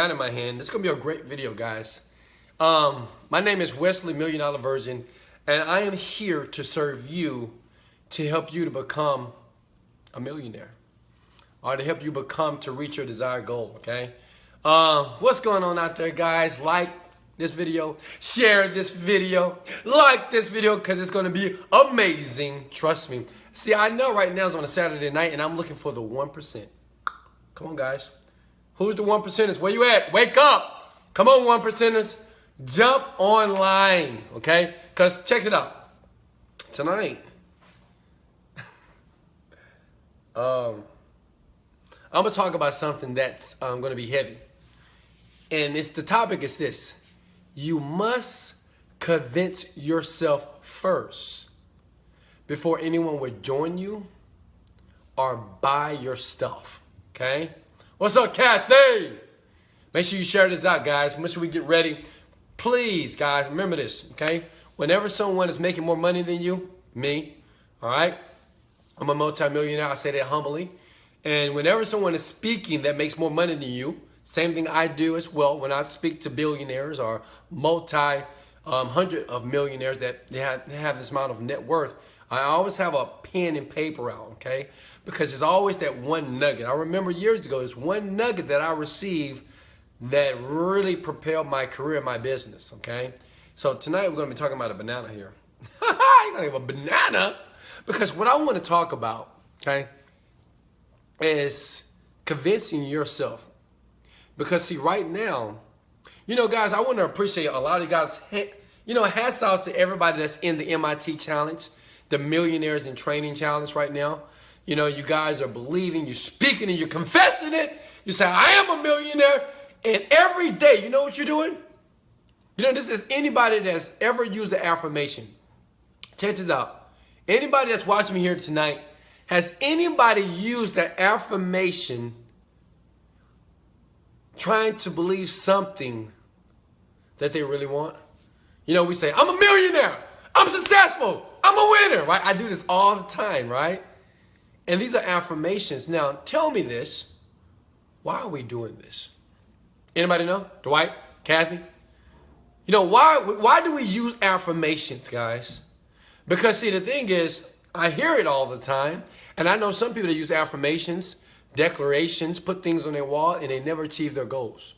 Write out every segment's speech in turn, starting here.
In my hand. This is gonna be a great video, guys. My name is Wesley Virgin, and I am here to serve you, to help you to become a millionaire, or to help you to reach your desired goal. Okay. What's going on out there, guys? Like this video, share this video, like this video, because it's gonna be amazing. Trust me. See, I know right now it's on a Saturday night, and I'm looking for the 1%. Come on, guys. Who's the 1%ers? Where you at? Wake up. Come on, 1%ers. Jump online, okay? Because check it out. Tonight, I'm going to talk about something that's going to be heavy. And the topic is this. You must convince yourself first before anyone would join you or buy your stuff, okay? What's up, Kathy? Make sure you share this out, guys. Make sure we get ready. Please, guys, remember this, okay? Whenever someone is making more money than you, me, all right? I'm a multimillionaire. I say that humbly. And whenever someone is speaking that makes more money than you, same thing I do as well. When I speak to billionaires or hundred of millionaires that they have this amount of net worth, I always have a pen and paper out, okay? Because there's always that one nugget. I remember years ago, there's one nugget that I received that really propelled my career and my business, okay? So tonight we're going to be talking about a banana here. You're going to have a banana? Because what I want to talk about, okay, is convincing yourself. Because see, right now, you know, guys, I want to appreciate a lot of you guys. You know, hats off to everybody that's in the MIT challenge, the Millionaires in Training challenge right now. You know, you guys are believing, you're speaking, and you're confessing it. You say, I am a millionaire. And every day, you know what you're doing? You know, this is anybody that's ever used the affirmation. Check this out. Anybody that's watching me here tonight, has anybody used the affirmation trying to believe something that they really want? You know, we say, I'm a millionaire. I'm successful. I'm a winner, right? I do this all the time, right? And these are affirmations. Now, tell me this. Why are we doing this? Anybody know? Dwight? Kathy? You know, why do we use affirmations, guys? Because, see, the thing is, I hear it all the time. And I know some people that use affirmations, declarations, put things on their wall, and they never achieve their goals.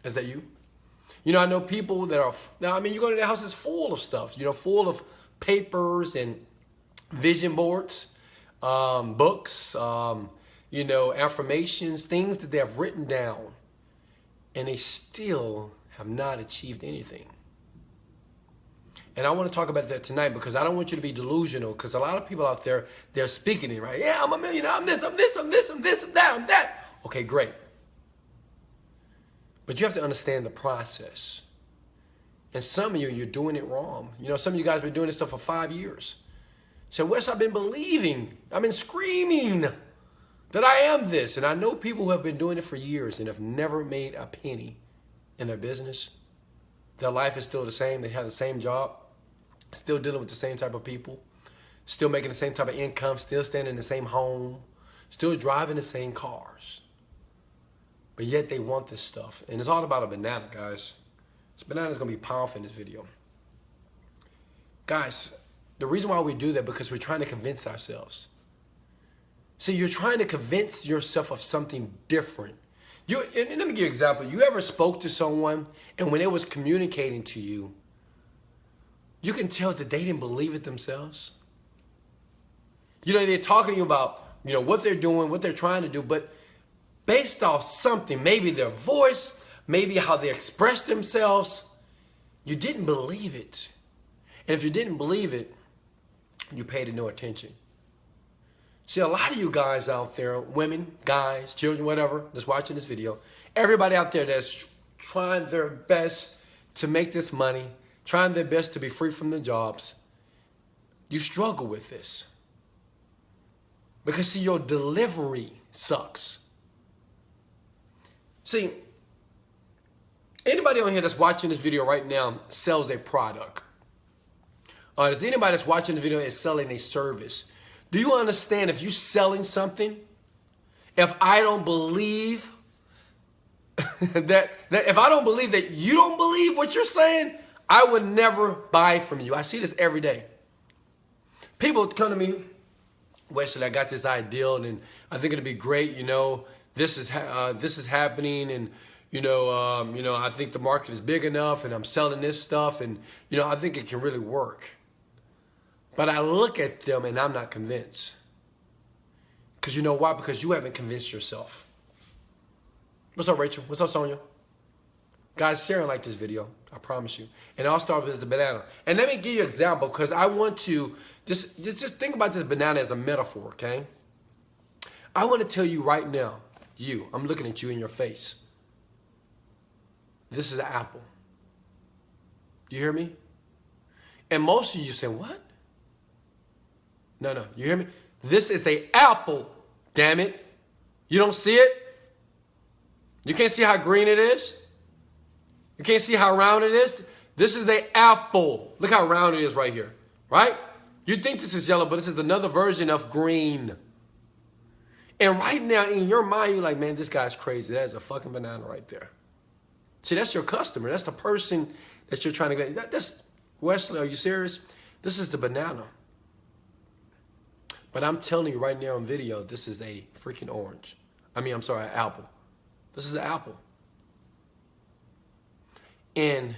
Is that you? You know, I know people that are, now, I mean, you go to their house, it's full of stuff, you know, full of papers and vision boards, books, you know, affirmations, things that they have written down, and they still have not achieved anything. And I want to talk about that tonight because I don't want you to be delusional, because a lot of people out there, they're speaking it, right? Yeah, I'm a millionaire, I'm this, I'm this, I'm this, I'm this, I'm that, I'm that. Okay, great. But you have to understand the process. And some of you, you're doing it wrong. You know, some of you guys have been doing this stuff for 5 years. So, Wes, I've been believing, I've been screaming that I am this. And I know people who have been doing it for years and have never made a penny in their business. Their life is still the same. They have the same job, still dealing with the same type of people, still making the same type of income, still staying in the same home, still driving the same cars. But yet they want this stuff. And it's all about a banana, guys. This banana is going to be powerful in this video. Guys, the reason why we do that, because we're trying to convince ourselves. See, you're trying to convince yourself of something different. And let me give you an example. You ever spoke to someone, and when they was communicating to you, you can tell that they didn't believe it themselves? You know, they're talking to you about, you know, what they're doing, what they're trying to do, but based off something, maybe their voice, maybe how they express themselves, you didn't believe it. And if you didn't believe it, you paid it no attention. See, a lot of you guys out there, women, guys, children, whatever, that's watching this video, everybody out there that's trying their best to make this money, trying their best to be free from the jobs, you struggle with this. Because, see, your delivery sucks. See, anybody on here that's watching this video right now sells a product. Does anybody that's watching the video is selling a service? Do you understand if you're selling something if I don't believe that if I don't believe that you don't believe what you're saying, I would never buy from you. I see this every day. People come to me, Wesley, I got this ideal, and I think it'll be great. You know, this is happening, and I think the market is big enough, and I'm selling this stuff, and I think it can really work. But I look at them, and I'm not convinced. Because you know why? Because you haven't convinced yourself. What's up, Rachel? What's up, Sonia? Guys, share and like this video. I promise you. And I'll start with the banana. And let me give you an example, because I want to just think about this banana as a metaphor, okay? I want to tell you right now, I'm looking at you in your face. This is an apple. You hear me? And most of you say, what? No, you hear me? This is an apple, damn it. You don't see it? You can't see how green it is? You can't see how round it is? This is an apple. Look how round it is right here, right? You think this is yellow, but this is another version of green. And right now in your mind, you're like, man, this guy's crazy. That is a fucking banana right there. See, that's your customer. That's the person that you're trying to get. That's Wesley, are you serious? This is the banana. But I'm telling you right now on video, this is a freaking orange. I'm sorry, an apple. This is an apple. And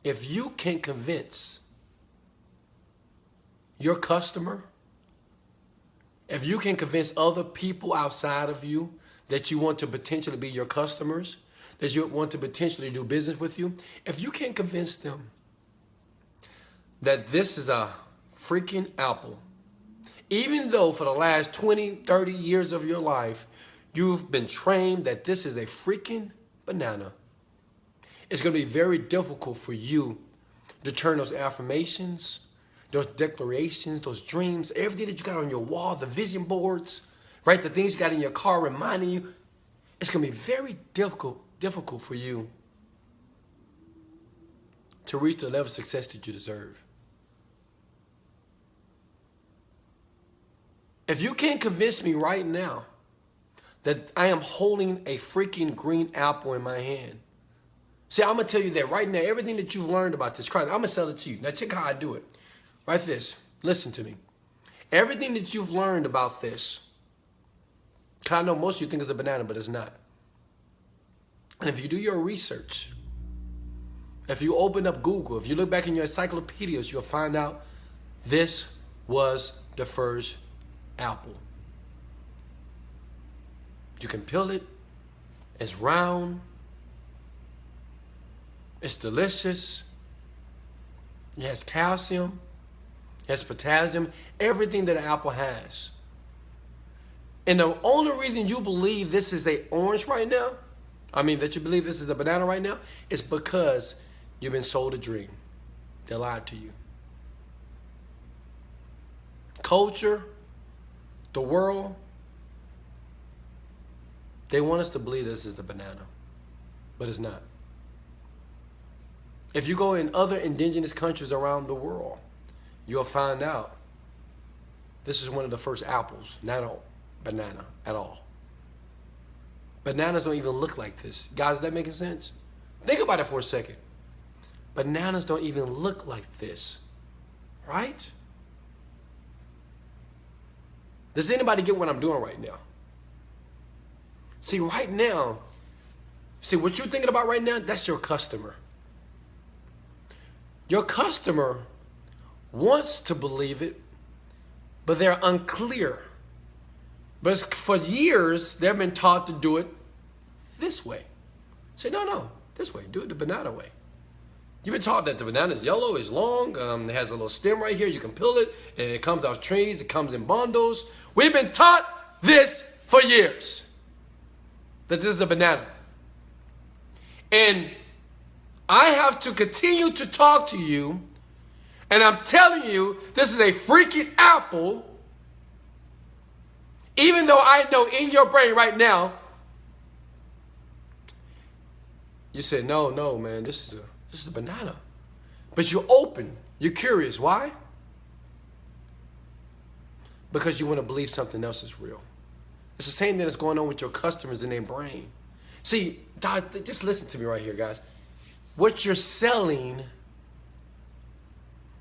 if you can convince your customer, if you can convince other people outside of you that you want to potentially be your customers, that you want to potentially do business with you, if you can convince them that this is a freaking apple, even though for the last 20, 30 years of your life, you've been trained that this is a freaking banana, it's going to be very difficult for you to turn those affirmations, those declarations, those dreams, everything that you got on your wall, the vision boards, right? The things you got in your car reminding you. It's going to be very difficult for you to reach the level of success that you deserve. If you can't convince me right now that I am holding a freaking green apple in my hand. See, I'm going to tell you that right now, everything that you've learned about this crime, I'm going to sell it to you. Now, check how I do it. Right this. Listen to me. Everything that you've learned about this, I know most of you think it's a banana, but it's not. And if you do your research, if you open up Google, if you look back in your encyclopedias, you'll find out this was the first apple. You can peel it. It's round. It's delicious. It has calcium. It has potassium. Everything that an apple has. And the only reason you believe this is an orange right now, that you believe this is a banana right now, is because you've been sold a dream. They lied to you. Culture, the world, they want us to believe this is the banana, but it's not. If you go in other indigenous countries around the world, you'll find out this is one of the first apples, not a banana at all. Bananas don't even look like this. Guys, is that making sense? Think about it for a second. Bananas don't even look like this, right? Does anybody get what I'm doing right now? See, right now, what you're thinking about right now, that's your customer. Your customer wants to believe it, but they're unclear. But for years, they've been taught to do it this way. Say, no, this way. Do it the banana way. You've been taught that the banana is yellow, is long, it has a little stem right here. You can peel it, and it comes off trees. It comes in bundles. We've been taught this for years, that this is the banana. And I have to continue to talk to you, and I'm telling you, this is a freaking apple, even though I know in your brain right now, you said, no, man, this is a banana. But you're open. You're curious. Why? because you want to believe something else is real. It's the same thing that's going on with your customers in their brain. See, guys, just listen to me right here, guys. What you're selling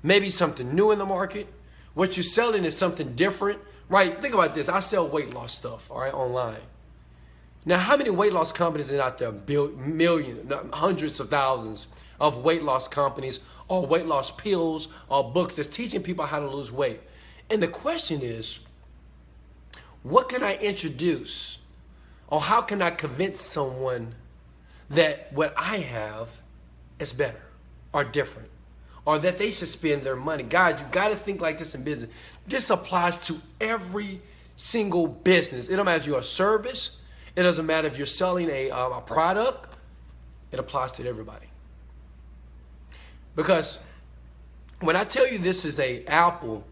may be something new in the market. What you're selling is something different, right? Think about this. I sell weight loss stuff, all right, online. Now, how many weight loss companies are out there? Millions, hundreds of thousands of weight loss companies or weight loss pills or books that's teaching people how to lose weight. And the question is, what can I introduce or how can I convince someone that what I have is better or different or that they should spend their money? Guys, you got to think like this in business. This applies to every single business. It don't matter if you're a service. It doesn't matter if you're selling a product. It applies to everybody. Because when I tell you this is an apple,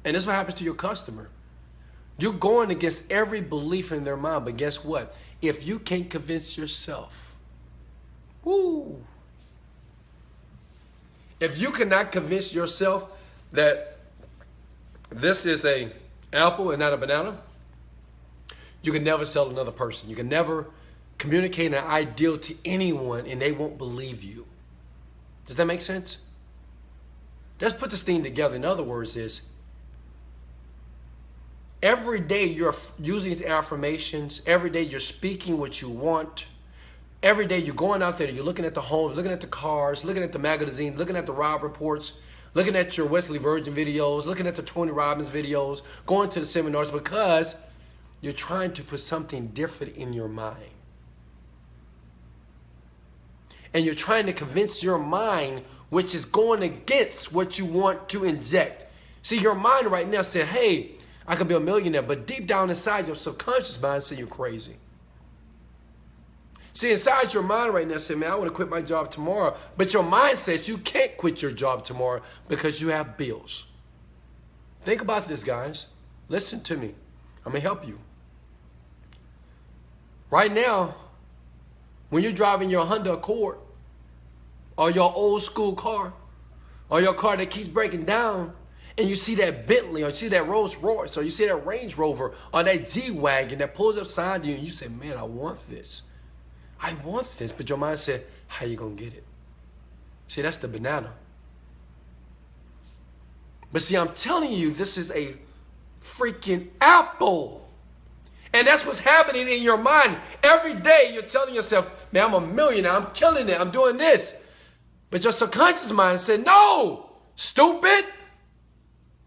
and this is what happens to your customer, you're going against every belief in their mind. But guess what? If you can't convince yourself, if you cannot convince yourself that this is an apple and not a banana, you can never sell another person. You can never communicate an ideal to anyone and they won't believe you. Does that make sense? Let's put this thing together. In other words, is every day you're using these affirmations. Every day you're speaking what you want. Every day you're going out there, you're looking at the homes, looking at the cars, looking at the magazines, looking at the Rob reports, looking at your Wesley Virgin videos, looking at the Tony Robbins videos, going to the seminars because you're trying to put something different in your mind. And you're trying to convince your mind, which is going against what you want to inject. See, your mind right now said, hey, I could be a millionaire, but deep down inside your subconscious mind said you're crazy. See, inside your mind right now say, man, I want to quit my job tomorrow. But your mind says you can't quit your job tomorrow because you have bills. Think about this, guys. Listen to me. I'm going to help you. Right now, when you're driving your Honda Accord or your old school car or your car that keeps breaking down and you see that Bentley or you see that Rolls Royce or you see that Range Rover or that G-Wagon that pulls up beside you and you say, man, I want this. I want this. But your mind said, how you going to get it? See, that's the banana. But see, I'm telling you, this is a freaking apple. And that's what's happening in your mind. Every day you're telling yourself, man, I'm a millionaire. I'm killing it. I'm doing this. But your subconscious mind said, no, stupid.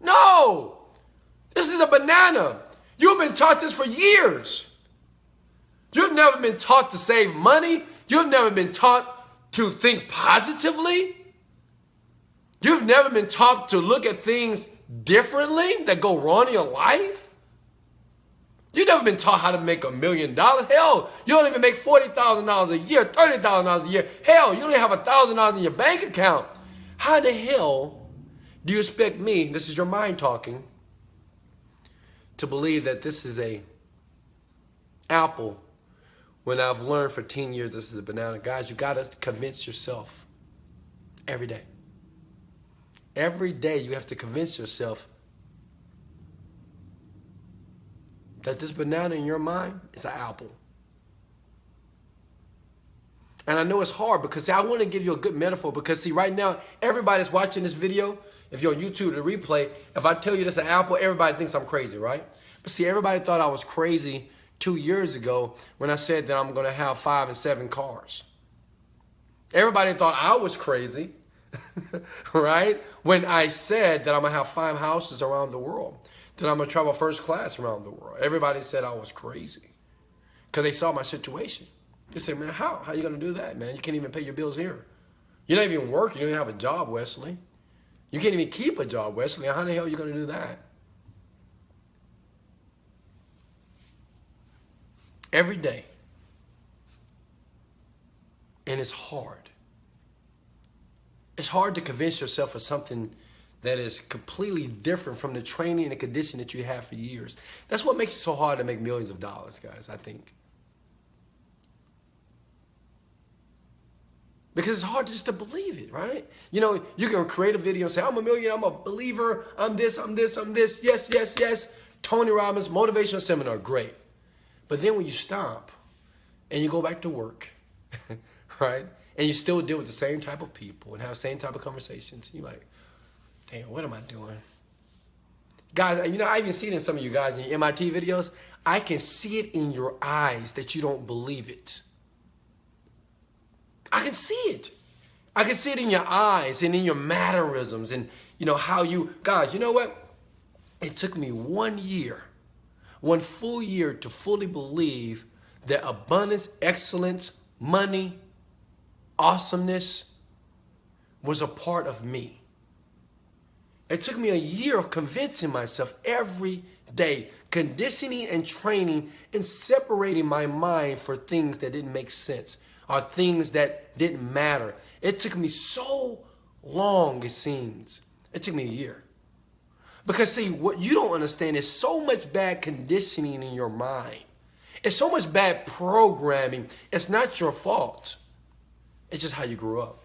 No. This is a banana. You've been taught this for years. You've never been taught to save money. You've never been taught to think positively. You've never been taught to look at things differently that go wrong in your life. You've never been taught how to make $1 million. Hell, you don't even make $40,000 a year, $30,000 a year. Hell, you don't even have $1,000 in your bank account. How the hell do you expect me, this is your mind talking, to believe that this is a apple when I've learned for 10 years this is a banana? Guys, you got to convince yourself every day. Every day you have to convince yourself that this banana in your mind is an apple. And I know it's hard because, see, I want to give you a good metaphor because, see, right now, everybody's watching this video. If you're on YouTube, the replay, if I tell you this is an apple, everybody thinks I'm crazy, right? But see, everybody thought I was crazy 2 years ago when I said that I'm going to have 5 and 7 cars. Everybody thought I was crazy, right? When I said that I'm going to have 5 houses around the world, that I'm going to travel first class around the world. Everybody said I was crazy because they saw my situation. They said, man, how? How are you going to do that, man? You can't even pay your bills here. You're not even working. You don't even have a job, Wesley. You can't even keep a job, Wesley. How the hell are you going to do that? Every day. And it's hard. It's hard to convince yourself of something that is completely different from the training and the condition that you have for years. That's what makes it so hard to make millions of dollars, guys, I think. Because it's hard just to believe it, right? You know, you can create a video and say, I'm a millionaire, I'm a believer, I'm this, I'm this, I'm this. Yes, yes, yes. Tony Robbins, motivational seminar, great. But then when you stop and you go back to work, right? And you still deal with the same type of people and have the same type of conversations, you're like, damn, what am I doing? Guys, you know, I even see it in some of you guys in your MIT videos. I can see it in your eyes that you don't believe it. I can see it. I can see it in your eyes and in your mannerisms and, you know, how you, guys, you know what? It took me 1 year, 1 full year to fully believe that abundance, excellence, money, awesomeness was a part of me. It took me a year of convincing myself every day, conditioning and training and separating my mind for things that didn't make sense or things that didn't matter. It took me so long, it seems. It took me a year. Because see, what you don't understand is so much bad conditioning in your mind. It's so much bad programming. It's not your fault. It's just how you grew up.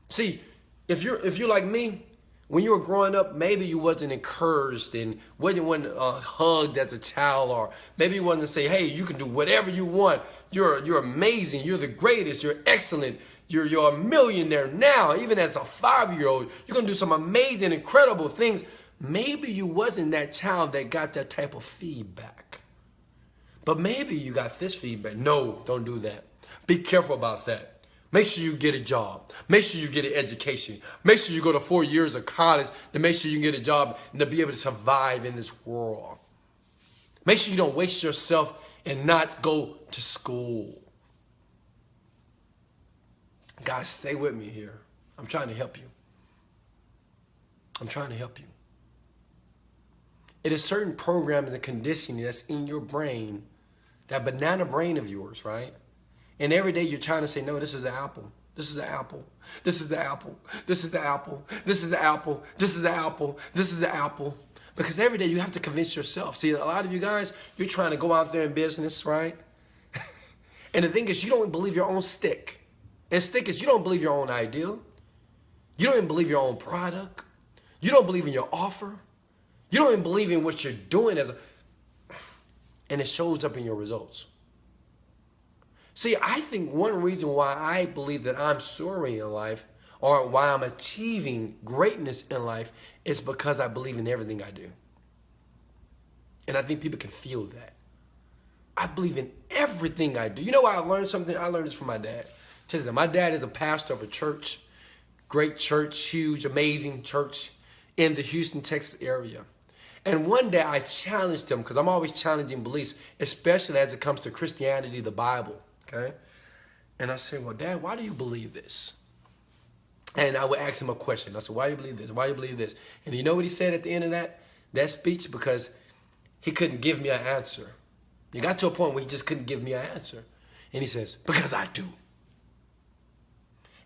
See, if you're like me, when you were growing up, maybe you wasn't encouraged and wasn't hugged as a child, or maybe you wasn't say, hey, you can do whatever you want. You're amazing. You're the greatest. You're excellent. You're a millionaire now. Even as a 5-year-old, you're going to do some amazing, incredible things. Maybe you wasn't that child that got that type of feedback. But maybe you got this feedback. No, don't do that. Be careful about that. Make sure you get a job. Make sure you get an education. Make sure you go to 4 years of college to make sure you can get a job and to be able to survive in this world. Make sure you don't waste yourself and not go to school. Guys, stay with me here. I'm trying to help you. I'm trying to help you. It is certain programs and conditioning that's in your brain, that banana brain of yours, right? And every day you're trying to say, no, this is the apple. This is the apple. This is the apple. This is the apple. This is the apple. This is the apple. This is the apple. Because every day you have to convince yourself. See, a lot of you guys, you're trying to go out there in business, right? And the thing is, you don't believe your own stick. And stick is, you don't believe your own ideal. You don't even believe your own product. You don't believe in your offer. You don't even believe in what you're doing and it shows up in your results. See, I think one reason why I believe that I'm soaring in life, or why I'm achieving greatness in life, is because I believe in everything I do. And I think people can feel that. I believe in everything I do. You know why I learned something? I learned this from my dad. Tell you that my dad is a pastor of a church, great church, huge, amazing church in the Houston, Texas area. And one day I challenged him, because I'm always challenging beliefs, especially as it comes to Christianity, the Bible. Okay? And I said, well, Dad, why do you believe this? And I would ask him a question. I said, why do you believe this? Why do you believe this? And you know what he said at the end of that speech? Because he couldn't give me an answer. He got to a point where he just couldn't give me an answer. And he says, because I do.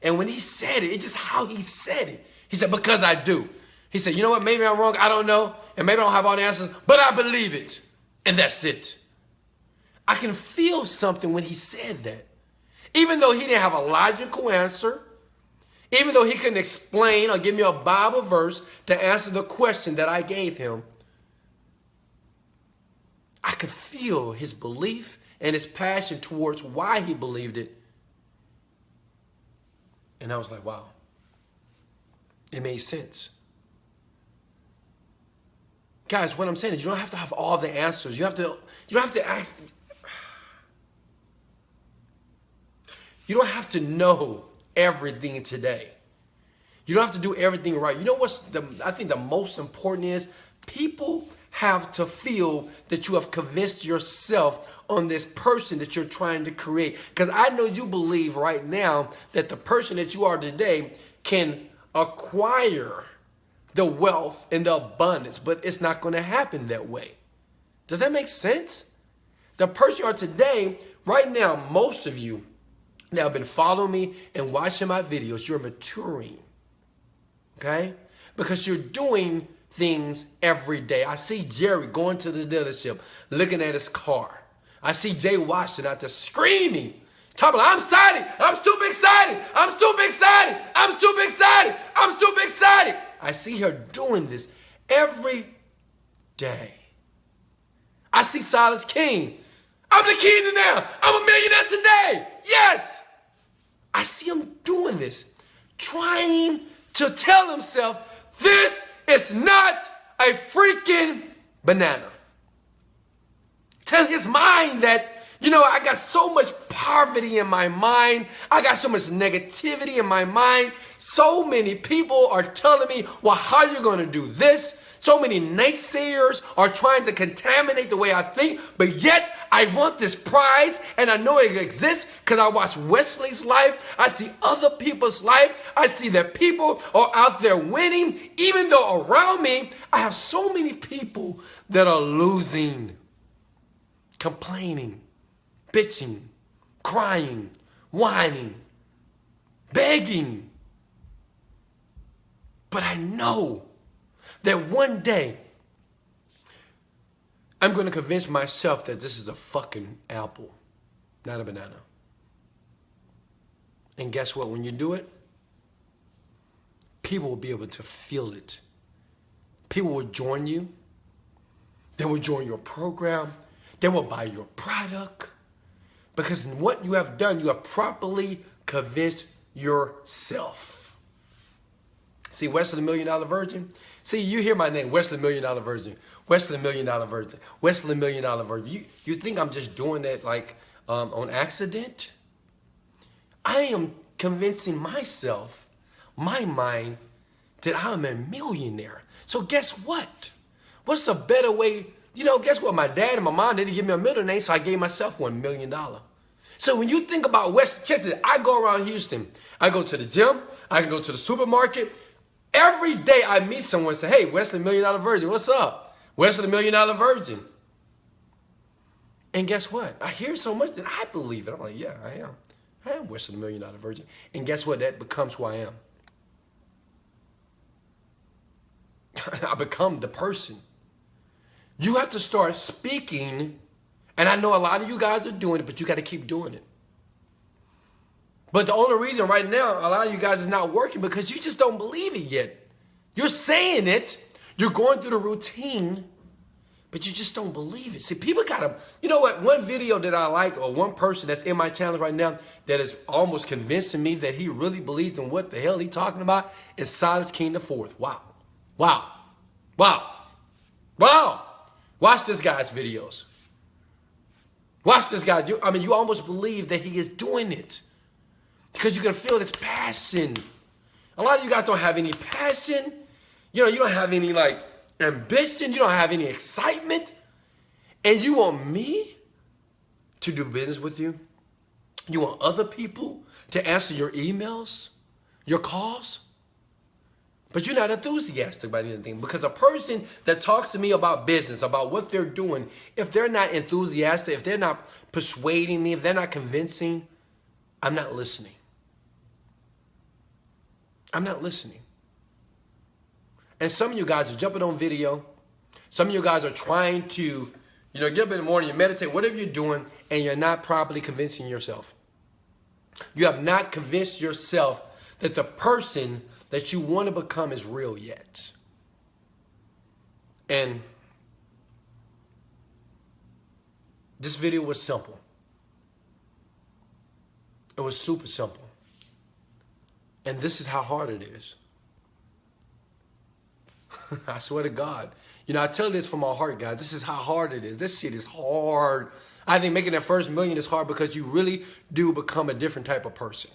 And when he said it, it's just how he said it. He said, because I do. He said, you know what? Maybe I'm wrong. I don't know. And maybe I don't have all the answers, but I believe it. And that's it. I can feel something when he said that. Even though he didn't have a logical answer, even though he couldn't explain or give me a Bible verse to answer the question that I gave him, I could feel his belief and his passion towards why he believed it. And I was like, wow, it made sense. Guys, what I'm saying is you don't have to have all the answers. You don't have to ask. You don't have to know everything today. You don't have to do everything right. You know I think the most important is people have to feel that you have convinced yourself on this person that you're trying to create. Because I know you believe right now that the person that you are today can acquire the wealth and the abundance, but it's not going to happen that way. Does that make sense? The person you are today, right now, most of you that have been following me and watching my videos, you're maturing, okay? Because you're doing things every day. I see Jerry going to the dealership, looking at his car. I see Jay Washington out there screaming, talking about, I'm excited, I'm stupid excited. I'm super excited. I'm super excited. I'm super excited. I see her doing this every day. I see Silas King. I'm the king now. I'm a millionaire today. Yes. I see him doing this, trying to tell himself this is not a freaking banana. Tell his mind that, I got so much poverty in my mind. I got so much negativity in my mind. So many people are telling me, well, how are you going to do this? So many naysayers are trying to contaminate the way I think, but yet I want this prize and I know it exists because I watch Wesley's life. I see other people's life. I see that people are out there winning, even though around me, I have so many people that are losing, complaining, bitching, crying, whining, begging. But I know that one day I'm going to convince myself that this is a fucking apple, not a banana. And guess what? When you do it, people will be able to feel it. People will join you. They will join your program. They will buy your product. Because in what you have done, you have properly convinced yourself. See, Wesley $1 Million Virgin? See, you hear my name, Wesley $1 Million Virgin. Wesley $1 Million Virgin. Wesley $1 Million Virgin. You think I'm just doing that like on accident? I am convincing myself, my mind, that I'm a millionaire. So guess what? What's a better way? Guess what? My dad and my mom didn't give me a middle name, so I gave myself $1 million. So when you think about West, check this, I go around Houston. I go to the gym. I can go to the supermarket. Every day I meet someone and say, hey, Wesley $1 Million Virgin, what's up? Wesley $1 Million Virgin. And guess what? I hear so much that I believe it. I'm like, yeah, I am. I am Wesley $1 Million Virgin. And guess what? That becomes who I am. I become the person. You have to start speaking, and I know a lot of you guys are doing it, but you got to keep doing it. But the only reason right now a lot of you guys is not working because you just don't believe it yet. You're saying it, you're going through the routine, but you just don't believe it. See, people gotta, you know what, one video that I like, or one person that's in my channel right now that is almost convincing me that he really believes in what the hell he's talking about is Silas King IV. Wow. Wow. Wow. Wow. Watch this guy's videos. Watch this guy. You almost believe that he is doing it because you can feel this passion. A lot of you guys don't have any passion. You don't have any ambition. You don't have any excitement. And you want me to do business with you? You want other people to answer your emails, your calls? But you're not enthusiastic about anything, because a person that talks to me about business, about what they're doing, if they're not enthusiastic, if they're not persuading me, if they're not convincing, I'm not listening. I'm not listening. And some of you guys are jumping on video. Some of you guys are trying to, get up in the morning, you meditate, whatever you're doing, and you're not properly convincing yourself. You have not convinced yourself that the person that you want to become is real yet. And this video was simple. It was super simple. And this is how hard it is. I swear to God. I tell this from my heart, guys. This is how hard it is. This shit is hard. I think making that first million is hard because you really do become a different type of person.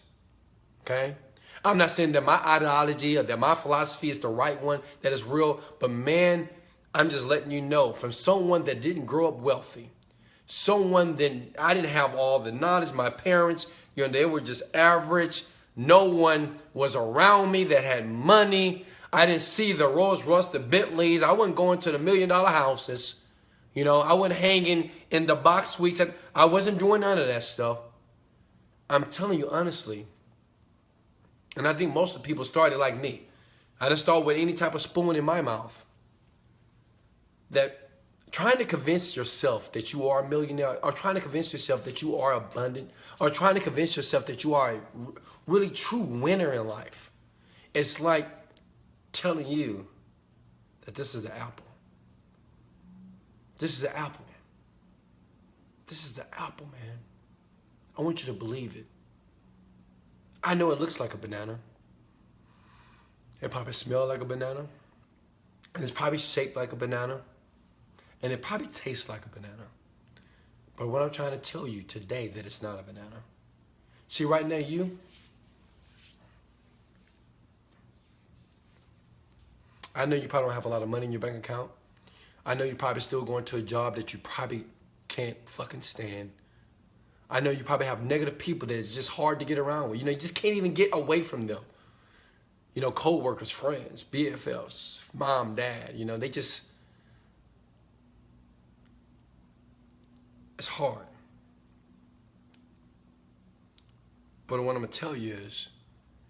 Okay? I'm not saying that my ideology or that my philosophy is the right one, that is real. But man, I'm just letting you know, from someone that didn't grow up wealthy, someone that I didn't have all the knowledge. My parents, they were just average. No one was around me that had money. I didn't see the Rolls Royce, the Bentleys. I wasn't going to the $1 million houses. I wasn't hanging in the box suites. I wasn't doing none of that stuff. I'm telling you honestly. And I think most of the people started like me. I didn't start with any type of spoon in my mouth. That trying to convince yourself that you are a millionaire, or trying to convince yourself that you are abundant, or trying to convince yourself that you are a really true winner in life, it's like telling you that this is an apple. This is an apple. This is the apple, man. I want you to believe it. I know it looks like a banana. It probably smells like a banana. And it's probably shaped like a banana. And it probably tastes like a banana. But what I'm trying to tell you today, that it's not a banana. See, right now, I know you probably don't have a lot of money in your bank account. I know you're probably still going to a job that you probably can't fucking stand. I know you probably have negative people that it's just hard to get around with. You know, you just can't even get away from them. You know, co-workers, friends, BFFs, mom, dad, you know, they just, it's hard. But what I'm going to tell you is,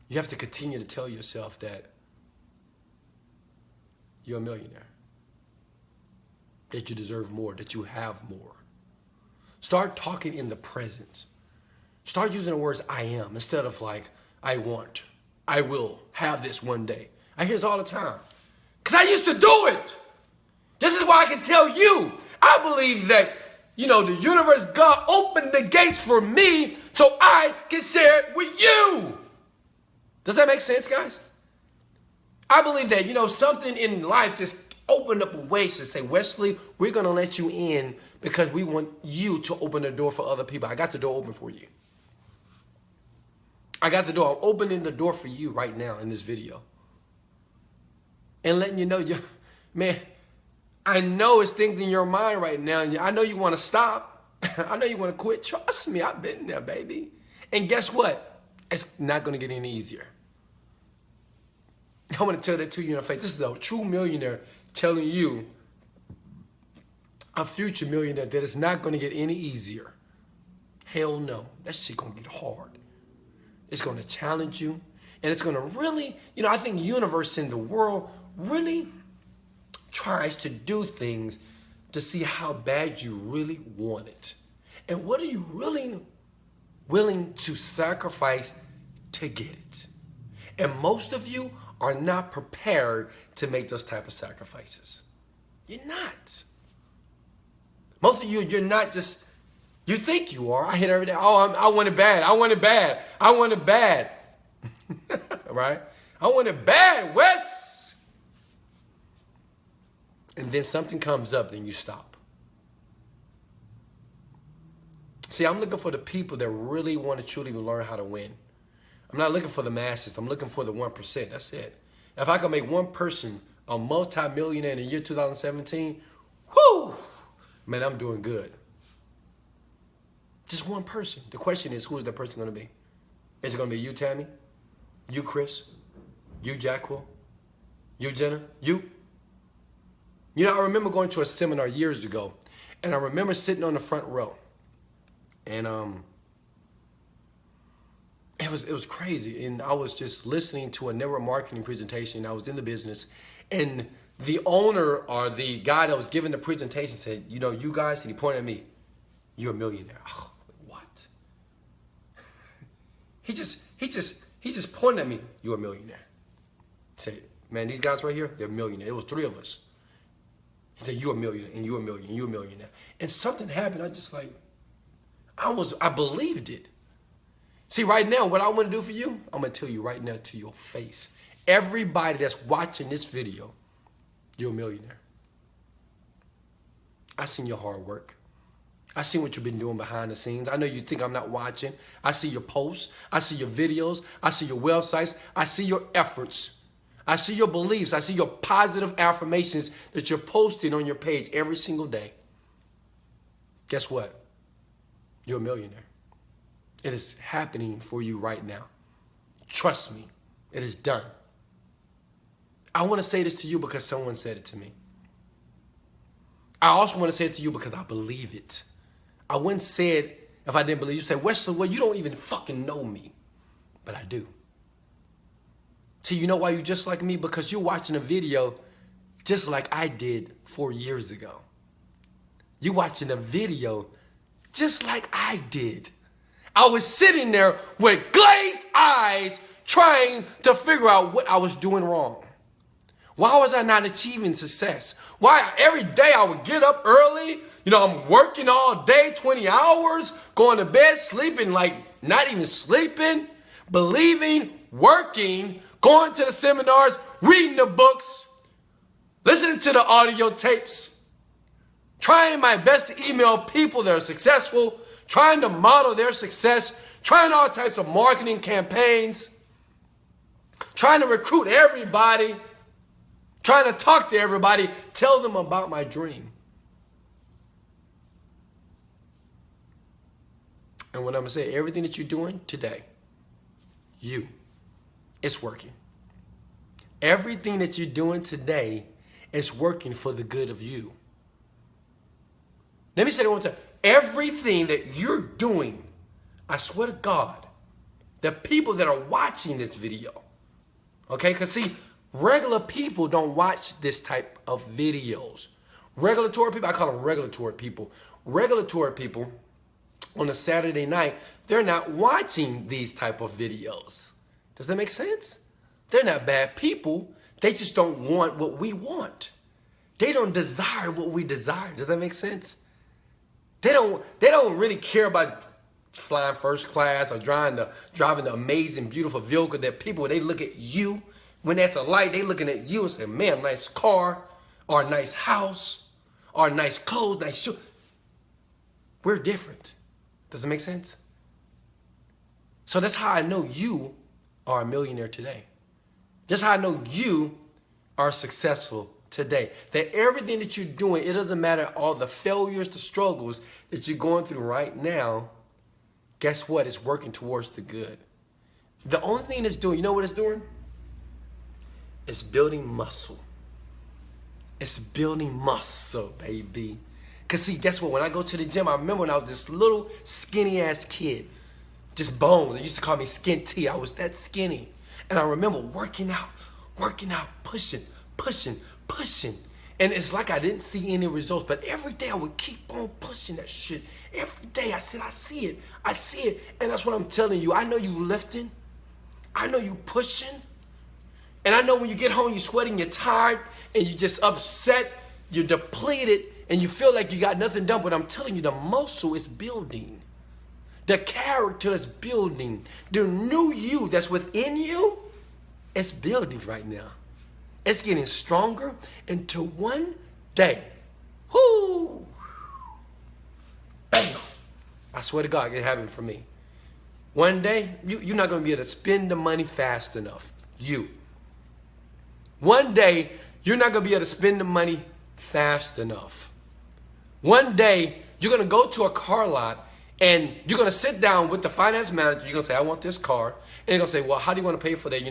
you have to continue to tell yourself that you're a millionaire, that you deserve more, that you have more. Start talking in the present. Start using the words I am instead of like, I want, I will have this one day. I hear this all the time. Because I used to do it. This is why I can tell you, I believe that, you know, the universe, God opened the gates for me so I can share it with you. Does that make sense, guys? I believe that, you know, something in life just opened up a way to say, Wesley, we're going to let you in because we want you to open the door for other people. I got the door open for you. I got the door. I'm opening the door for you right now in this video. And letting you know, man, I know it's things in your mind right now. I know you want to stop. I know you want to quit. Trust me, I've been there, baby. And guess what? It's not going to get any easier. I want to tell that to you in the face. This is a true millionaire telling you, a future millionaire, that it's not going to get any easier. Hell no. That shit going to get hard. It's going to challenge you. And it's going to really, you know, I think the universe and the world really tries to do things to see how bad you really want it. And what are you really willing to sacrifice to get it? And most of you are not prepared to make those type of sacrifices. You're not. Most of you, you're not just, you think you are. I hit every day. Oh, I want it bad. I want it bad. I want it bad. Right? I want it bad, Wes. And then something comes up, then you stop. See, I'm looking for the people that really want to truly learn how to win. I'm not looking for the masses. I'm looking for the 1%. That's it. If I can make one person a multi-millionaire in the year 2017, whoo, man, I'm doing good. Just one person. The question is, who is that person going to be? Is it going to be you, Tammy? You, Chris? You, Jackwell? You, Jenna? You? You know, I remember going to a seminar years ago, and I remember sitting on the front row, and it was crazy. And I was just listening to a network marketing presentation. I was in the business, and the owner or the guy that was giving the presentation said, you know, you guys, and he pointed at me, you're a millionaire. Oh, what? He just pointed at me, you're a millionaire. He said, man, these guys right here, they're millionaires. It was 3 of us. He said, you're a millionaire, and you're a millionaire, and you're a millionaire. And something happened. I just like, I believed it. See, right now, what I want to do for you, I'm going to tell you right now to your face. Everybody that's watching this video, you're a millionaire. I seen your hard work. I seen what you've been doing behind the scenes. I know you think I'm not watching. I see your posts. I see your videos. I see your websites. I see your efforts. I see your beliefs. I see your positive affirmations that you're posting on your page every single day. Guess what? You're a millionaire. It is happening for you right now. Trust me, it is done. I want to say this to you because someone said it to me. I also want to say it to you because I believe it. I wouldn't say it if I didn't believe. You say, Wesley, well, you don't even fucking know me. But I do. See, you know why you're just like me? Because you're watching a video just like I did 4 years ago. You watching a video just like I did. I was sitting there with glazed eyes trying to figure out what I was doing wrong. Why was I not achieving success? Why every day I would get up early, I'm working all day, 20 hours, going to bed, sleeping, like not even sleeping, believing, working, going to the seminars, reading the books, listening to the audio tapes, trying my best to email people that are successful, trying to model their success, trying all types of marketing campaigns, trying to recruit everybody, trying to talk to everybody, tell them about my dream. And what I'm going to say, everything that you're doing today, it's working. Everything that you're doing today is working for the good of you. Let me say that one more time. Everything that you're doing, I swear to God, the people that are watching this video, okay? Because see, regular people don't watch this type of videos. Regulatory people, I call them regulatory people. Regulatory people on a Saturday night, they're not watching these type of videos. Does that make sense? They're not bad people. They just don't want what we want. They don't desire what we desire. Does that make sense? They don't really care about flying first class or driving the amazing, beautiful vehicle that people, when they look at you, when they're at the light, they looking at you and say, man, nice car, or a nice house, or nice clothes, nice shoes. We're different. Does it make sense? So that's how I know you are a millionaire today. That's how I know you are successful today. That everything that you're doing, it doesn't matter all the failures, the struggles that you're going through right now, guess what? It's working towards the good. The only thing it's doing, you know what it's doing? It's building muscle. It's building muscle, baby. Because see, guess what? When I go to the gym, I remember when I was this little skinny ass kid, just bones. They used to call me Skin T. I was that skinny. And I remember working out, pushing. And it's like I didn't see any results, but every day I would keep on pushing that shit. Every day I said, I see it. And that's what I'm telling you. I know you lifting. I know you pushing. And I know when you get home, you're sweating, you're tired, and you're just upset, you're depleted, and you feel like you got nothing done. But I'm telling you, the muscle is building. The character is building. The new you that's within you is building right now. It's getting stronger until one day, whoo, bam, I swear to God, it happened for me. One day, you're not going to be able to spend the money fast enough. One day, you're not going to be able to spend the money fast enough. One day, you're going to go to a car lot and you're going to sit down with the finance manager. You're going to say, I want this car. And they're going to say, well, how do you want to pay for that?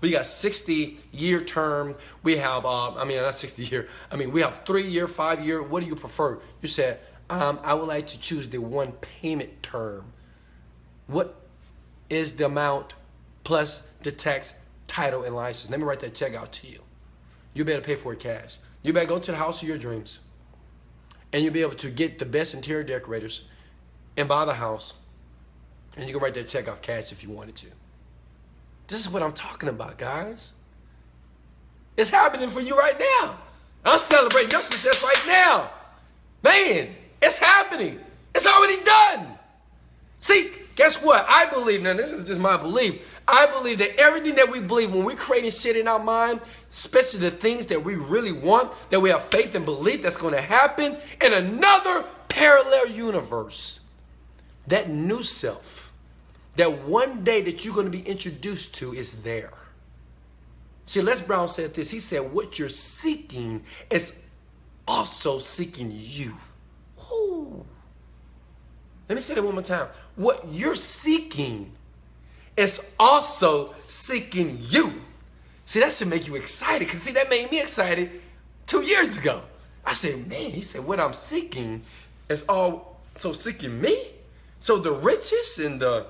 We got 60-year term. We have, not 60 year. We have 3-year, 5-year. What do you prefer? You said, I would like to choose the one payment term. What is the amount plus the tax, title, and license? Let me write that check out to you. You better pay for it cash. You better go to the house of your dreams. And you'll be able to get the best interior decorators and buy the house, and you can write that check off cash if you wanted to. This is what I'm talking about, guys. It's happening for you right now. I'm celebrating your success right now. Man, it's happening. It's already done. See, guess what? I believe, now this is just my belief, I believe that everything that we believe, when we're creating shit in our mind, especially the things that we really want, that we have faith and belief that's going to happen in another parallel universe, that new self, that one day that you're going to be introduced to is there. See, Les Brown said this. He said, what you're seeking is also seeking you. Woo. Let me say that one more time. What you're seeking is also seeking you. See, that should make you excited. Because, see, that made me excited 2 years ago. I said, man, he said, what I'm seeking is also seeking me. So the riches and the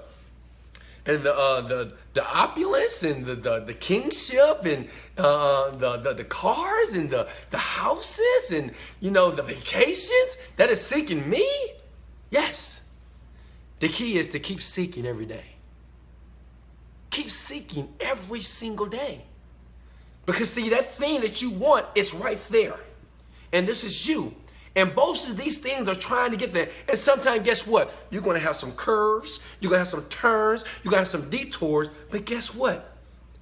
the opulence and the kingship and the cars and the houses and the vacations that is seeking me? Yes. The key is to keep seeking every day. Keep seeking every single day. Because see, that thing that you want is right there. And this is you. And both of these things are trying to get there. And sometimes, guess what? You're going to have some curves. You're going to have some turns. You're going to have some detours. But guess what?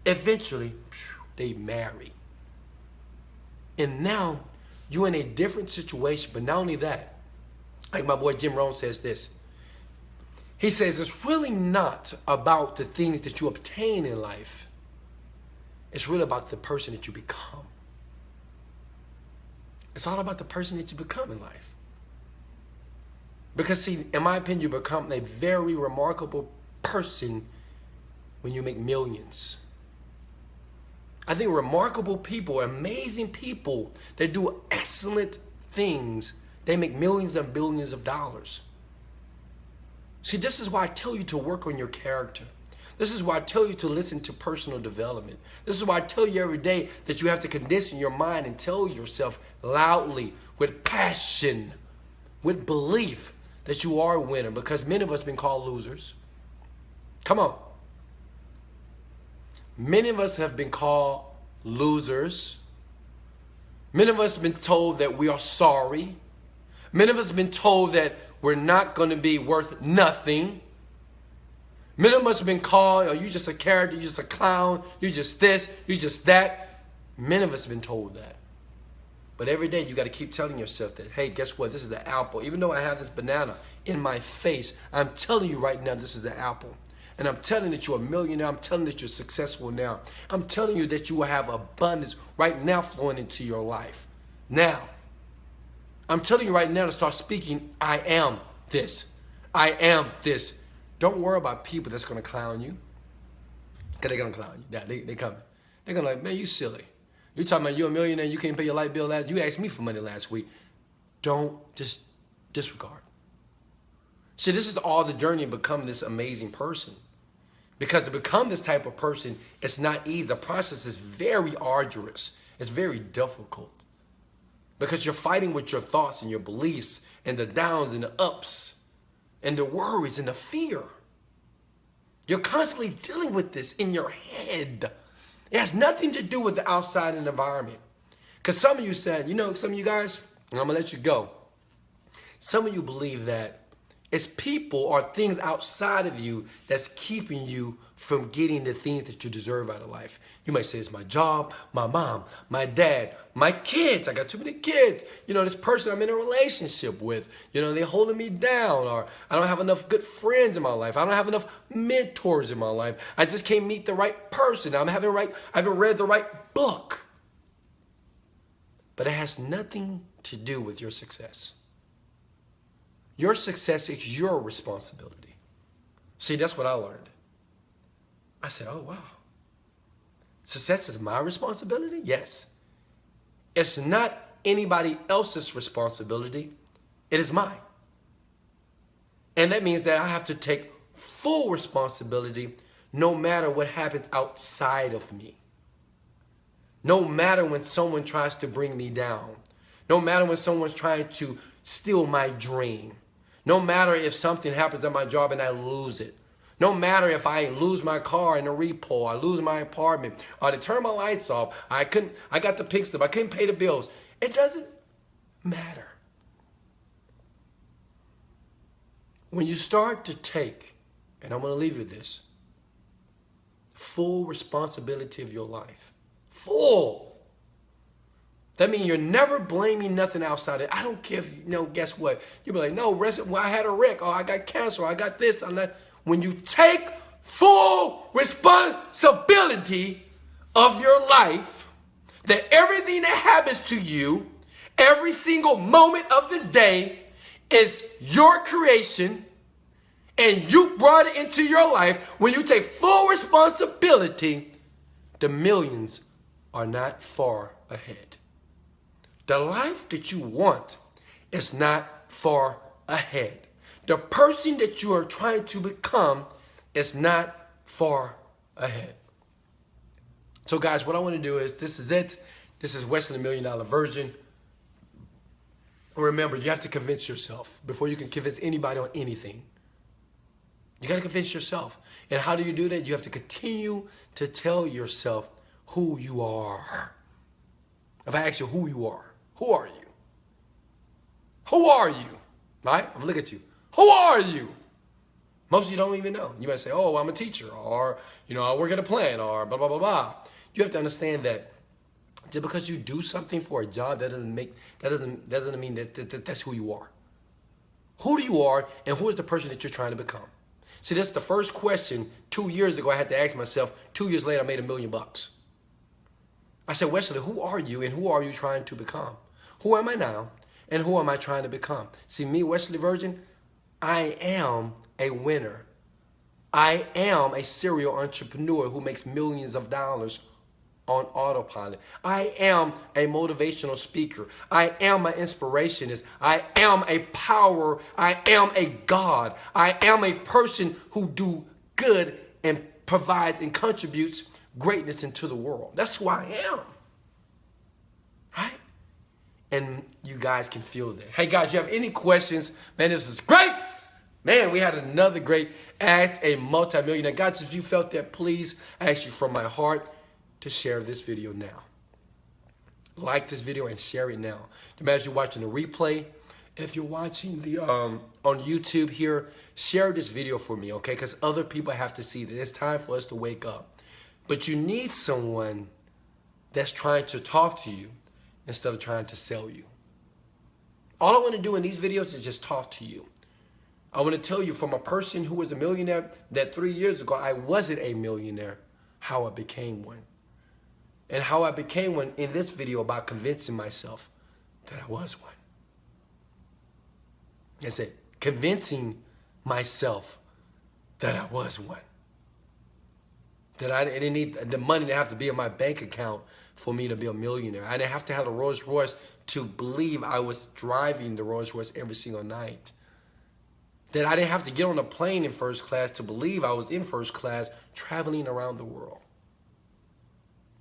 Eventually, they marry. And now, you're in a different situation. But not only that, like my boy Jim Rohn says this. He says it's really not about the things that you obtain in life. It's really about the person that you become. It's all about the person that you become in life. Because see, in my opinion, you become a very remarkable person when you make millions. I think remarkable people, amazing people that do excellent things, they make millions and billions of dollars. See, this is why I tell you to work on your character. This is why I tell you to listen to personal development. This is why I tell you every day that you have to condition your mind and tell yourself loudly, with passion, with belief, that you are a winner. Because many of us have been called losers. Come on. Many of us have been called losers. Many of us have been told that we are sorry. Many of us have been told that we're not going to be worth nothing. Many of us have been called, oh, you're just a character, you're just a clown, you're just this, you're just that. Many of us have been told that. But every day you got to keep telling yourself that, hey, guess what? This is the apple. Even though I have this banana in my face, I'm telling you right now this is the apple. And I'm telling you that you're a millionaire. I'm telling you that you're successful now. I'm telling you that you will have abundance right now flowing into your life. Now, I'm telling you right now to start speaking, I am this. I am this. Don't worry about people that's going to clown you. Because they're going to clown you. Yeah, they coming. They're going to like, man, you silly. You talking about you're a millionaire, you can't pay your light bill last. You asked me for money last week. Don't just disregard. See, this is all the journey of becoming this amazing person. Because to become this type of person, it's not easy. The process is very arduous. It's very difficult. Because you're fighting with your thoughts and your beliefs and the downs and the ups and the worries and the fear. You're constantly dealing with this in your head. It has nothing to do with the outside environment. Because some of you said, some of you guys, and I'm going to let you go. Some of you believe that it's people or things outside of you that's keeping you from getting the things that you deserve out of life. You might say it's my job, my mom, my dad, my kids. I got too many kids. This person I'm in a relationship with, they're holding me down, or I don't have enough good friends in my life. I don't have enough mentors in my life. I just can't meet the right person. I haven't read the right book. But it has nothing to do with your success. Your success is your responsibility. See, that's what I learned. I said, oh, wow. Success is my responsibility? Yes. It's not anybody else's responsibility. It is mine. And that means that I have to take full responsibility no matter what happens outside of me. No matter when someone tries to bring me down. No matter when someone's trying to steal my dream. No matter if something happens at my job and I lose it. No matter if I lose my car in a repo, I lose my apartment, or they turn my lights off, I got the pink slip, I couldn't pay the bills. It doesn't matter. When you start to take, and I'm going to leave you with this, full responsibility of your life. Full. That means you're never blaming nothing outside of it. I don't care if, guess what? You'll be like, no, I had a wreck, or I got cancer, or I got this, or that. When you take full responsibility of your life, that everything that happens to you, every single moment of the day is your creation, and you brought it into your life, when you take full responsibility, the millions are not far ahead. The life that you want is not far ahead. The person that you are trying to become is not far ahead. So guys, what I want to do is, this is it. This is Wesley $1 Million Virgin. Remember, you have to convince yourself before you can convince anybody on anything. You got to convince yourself. And how do you do that? You have to continue to tell yourself who you are. If I ask you who you are you? Who are you? Right? I'm gonna look at you. Who are you? Most of you don't even know. You might say, oh, I'm a teacher, or, I work at a plant, or blah, blah, blah, blah. You have to understand that just because you do something for a job, that doesn't mean that that's who you are. Who do you are, and who is the person that you're trying to become? See, that's the first question 2 years ago I had to ask myself. 2 years later, I made $1 million. I said, Wesley, who are you, and who are you trying to become? Who am I now, and who am I trying to become? See, me, Wesley Virgin, I am a winner. I am a serial entrepreneur who makes millions of dollars on autopilot. I am a motivational speaker. I am an inspirationist. I am a power. I am a God. I am a person who do good and provides and contributes greatness into the world. That's who I am. Right? And you guys can feel that. Hey guys, you have any questions? Man, this is great. Man, we had another great Ask a Multimillionaire. Guys, if you felt that, please, I ask you from my heart to share this video now. Like this video and share it now. No matter if you're watching the replay, if you're watching the on YouTube here, share this video for me, okay? Because other people have to see that it's time for us to wake up. But you need someone that's trying to talk to you instead of trying to sell you. All I want to do in these videos is just talk to you. I want to tell you from a person who was a millionaire that 3 years ago I wasn't a millionaire, how I became one. And how I became one in this video about convincing myself that I was one. I said, convincing myself that I was one. That I didn't need the money to have to be in my bank account for me to be a millionaire. I didn't have to have a Rolls Royce to believe I was driving the Rolls Royce every single night. That I didn't have to get on a plane in first class to believe I was in first class traveling around the world.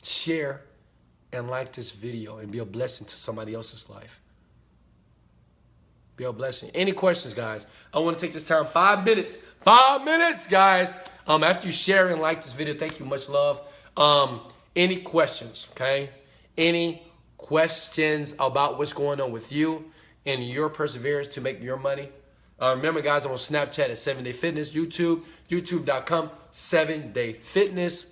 Share and like this video and be a blessing to somebody else's life. Be a blessing. Any questions, guys? I want to take this time, 5 minutes. 5 minutes, guys. After you share and like this video, thank you, much love. Any questions, okay? Any questions about what's going on with you and your perseverance to make your money? Remember, guys, I'm on Snapchat at 7-Day Fitness, YouTube, youtube.com, 7-Day Fitness.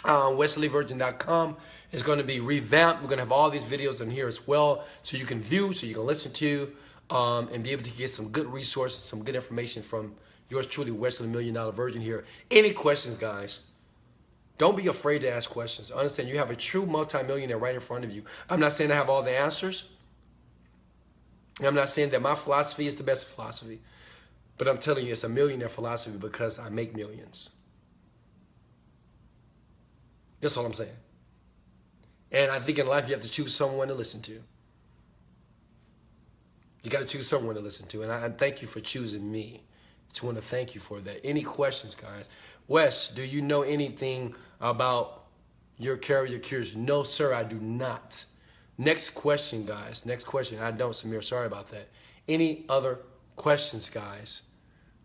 WesleyVirgin.com is going to be revamped. We're going to have all these videos on here as well, so you can view, so you can listen to, and be able to get some good resources, some good information from yours truly, Wesley $1 Million Virgin here. Any questions, guys? Don't be afraid to ask questions. Understand, you have a true multimillionaire right in front of you. I'm not saying I have all the answers. I'm not saying that my philosophy is the best philosophy, but I'm telling you it's a millionaire philosophy because I make millions. That's all I'm saying. And I think in life you have to choose someone to listen to. You got to choose someone to listen to. And I thank you for choosing me. I just want to thank you for that. Any questions, guys? Wes, do you know anything about your career cures? No, sir, I do not. Next question, guys. Next question. I don't, Samir. Sorry about that. Any other questions, guys?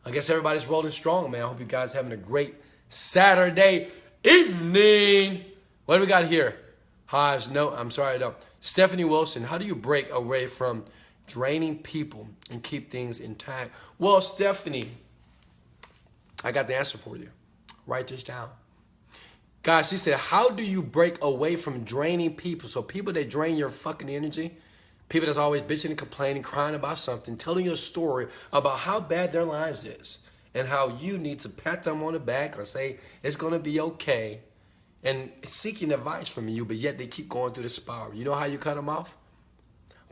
I guess everybody's rolling strong, man. I hope you guys are having a great Saturday evening. What do we got here? Hives. No, I'm sorry, I don't. Stephanie Wilson, how do you break away from draining people and keep things intact? Well, Stephanie, I got the answer for you. Write this down. Guys, she said, how do you break away from draining people? So people that drain your fucking energy, people that's always bitching and complaining, crying about something, telling you a story about how bad their lives is and how you need to pat them on the back or say, it's going to be okay, and seeking advice from you, but yet they keep going through the spiral. You know how you cut them off?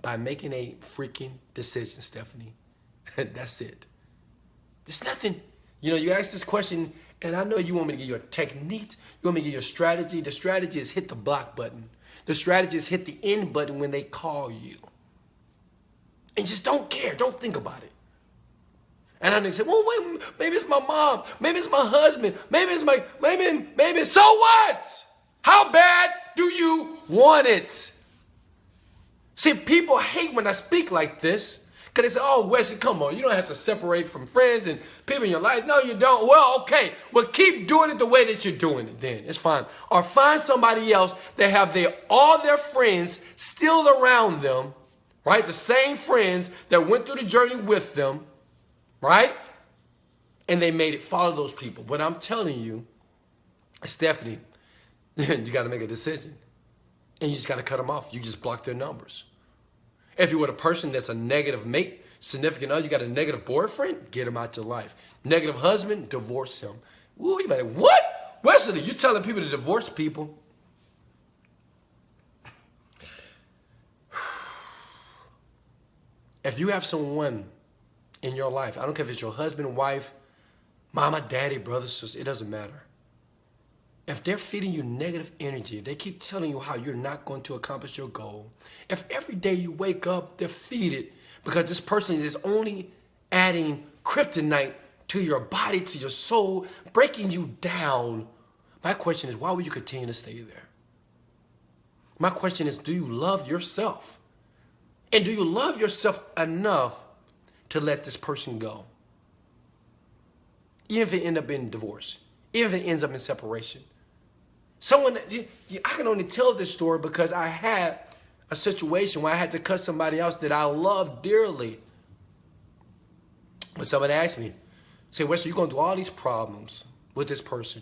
By making a freaking decision, Stephanie. That's it. It's nothing. You know, you ask this question, and I know you want me to give you a technique. You want me to give you a strategy. The strategy is hit the block button. The strategy is hit the end button when they call you. And just don't care. Don't think about it. And I nigga say, well, wait, maybe it's my mom, maybe it's my husband, maybe, so what? How bad do you want it? See, people hate when I speak like this. Because they say, oh, Wesley, come on. You don't have to separate from friends and people in your life. No, you don't. Well, okay. Well, keep doing it the way that you're doing it then. It's fine. Or find somebody else that have all their friends still around them, right? The same friends that went through the journey with them, right? And they made it. Follow those people. But I'm telling you, Stephanie, you got to make a decision. And you just got to cut them off. You just block their numbers. If you're with a person that's a negative mate, significant other, you got a negative boyfriend, get him out your life. Negative husband, divorce him. Woo, you better, what? Wesley, you telling people to divorce people? If you have someone in your life, I don't care if it's your husband, wife, mama, daddy, brother, sister, it doesn't matter. If they're feeding you negative energy, if they keep telling you how you're not going to accomplish your goal, if every day you wake up defeated because this person is only adding kryptonite to your body, to your soul, breaking you down, my question is, why would you continue to stay there? My question is, do you love yourself? And do you love yourself enough to let this person go? Even if it ends up in divorce, even if it ends up in separation. Someone, I can only tell this story because I had a situation where I had to cut somebody else that I love dearly. But someone asked me, say, Wesley, you're going to do all these problems with this person.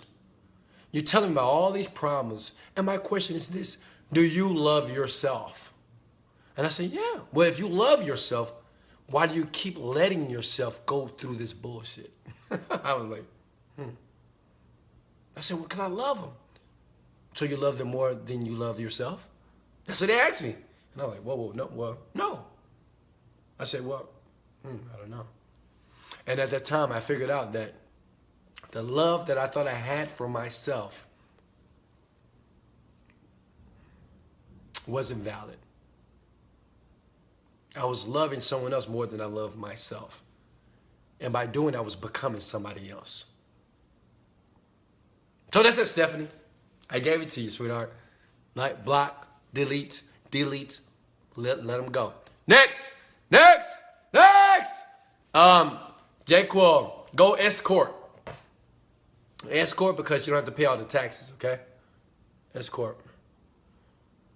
You're telling me about all these problems. And my question is this, do you love yourself? And I said, yeah. Well, if you love yourself, why do you keep letting yourself go through this bullshit? I was like, I said, well, because I love them. So you love them more than you love yourself? That's what they asked me. And I was like, no. I said, I don't know. And at that time, I figured out that the love that I thought I had for myself wasn't valid. I was loving someone else more than I loved myself. And by doing that, I was becoming somebody else. So that's it, Stephanie. I gave it to you, sweetheart. Like, block, delete, let them go. Next. J-Quil, go escort. Escort because you don't have to pay all the taxes, okay? Escort.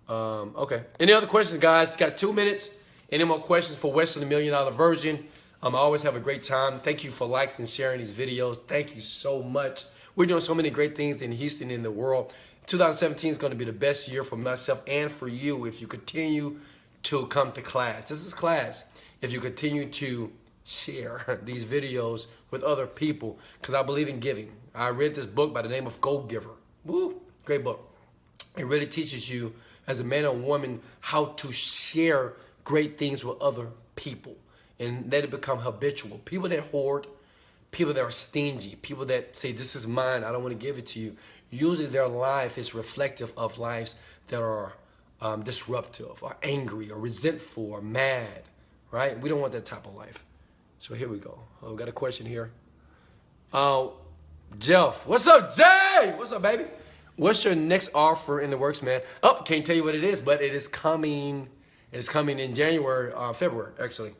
Okay. Any other questions, guys? Got 2 minutes. Any more questions for Wesley, the Million-Dollar Virgin? I always have a great time. Thank you for likes and sharing these videos. Thank you so much. We're doing so many great things in Houston, in the world. 2017 is going to be the best year for myself and for you if you continue to come to class. This is class. If you continue to share these videos with other people, because I believe in giving. I read this book by the name of Go Giver. Woo, great book. It really teaches you as a man or woman how to share great things with other people and let it become habitual. People that hoard, people that are stingy, people that say, this is mine, I don't want to give it to you. Usually their life is reflective of lives that are disruptive or angry or resentful or mad, right? We don't want that type of life. So here we go. Oh, we got a question here. Jeff, what's up, Jay? What's up, baby? What's your next offer in the works, man? Oh, can't tell you what it is, but it is coming. It is coming in January, February, actually.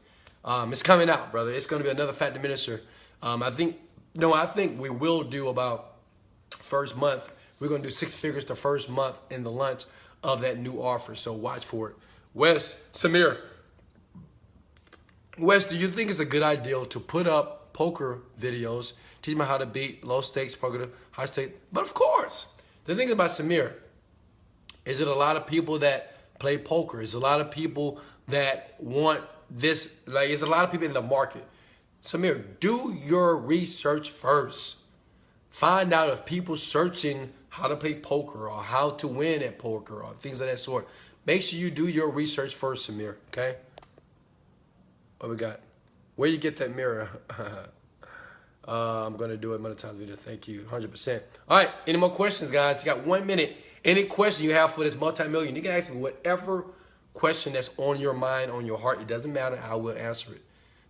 It's coming out, brother. It's going to be another Fat the Minister. I think we will do about first month. We're going to do 6 figures the first month in the launch of that new offer. So watch for it. Samir, Wes, do you think it's a good idea to put up poker videos, teach me how to beat low stakes poker, high stakes? But of course, the thing about Samir, is it a lot of people that play poker? Is a lot of people that want this, like, is a lot of people in the market. Samir, do your research first. Find out if people searching how to play poker or how to win at poker or things of that sort. Make sure you do your research first, Samir, okay? What we got? Where you get that mirror? I'm going to do it monetize video. Thank you, 100%. All right, any more questions, guys? You got 1 minute. Any question you have for this multi-million, you can ask me whatever question that's on your mind, on your heart. It doesn't matter. I will answer it.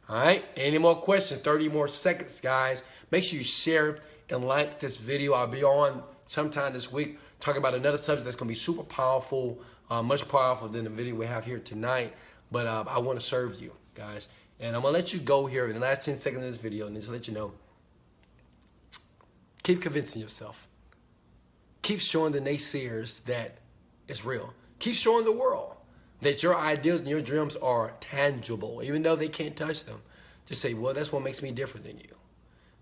All right, any more questions? 30 more seconds, guys. Make sure you share and like this video. I'll be on sometime this week talking about another subject that's going to be super powerful, much powerful than the video we have here tonight. But I want to serve you, guys. And I'm going to let you go here in the last 10 seconds of this video and just let you know. Keep convincing yourself. Keep showing the naysayers that it's real. Keep showing the world that your ideas and your dreams are tangible, even though they can't touch them. Just say, well, that's what makes me different than you.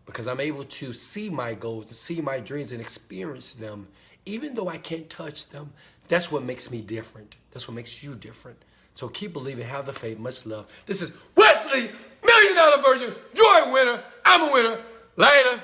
Because I'm able to see my goals, to see my dreams and experience them, even though I can't touch them. That's what makes me different. That's what makes you different. So keep believing, have the faith, much love. This is Wesley, Millionaire Virgin, joy winner. I'm a winner. Later.